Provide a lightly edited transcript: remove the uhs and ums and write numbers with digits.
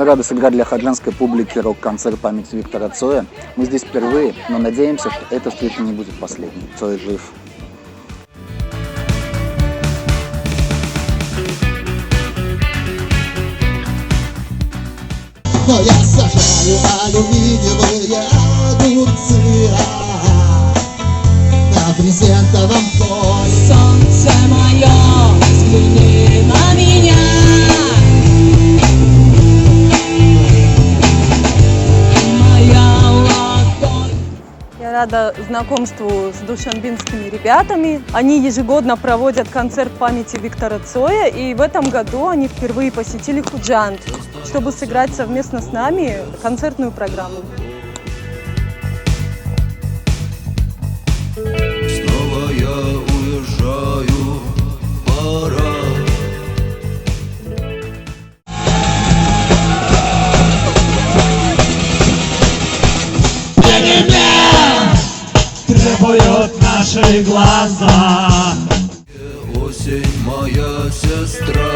Мы рады сыграть для хаджанской публики рок-концерт памяти Виктора Цоя. Мы здесь впервые, но надеемся, что эта встреча не будет последней. Цой жив. Но я сажаю алюминиевые огурцы на брезентовом поле. Солнце мое, взгляни на меня. Моя ладонь. Я рада знакомству с душанбинскими ребятами. Они ежегодно проводят концерт памяти Виктора Цоя, и в этом году они впервые посетили Худжанд, чтобы сыграть совместно с нами концертную программу. Снова я уезжаю, пора. Требуют наши глаза. Осень моя сестра.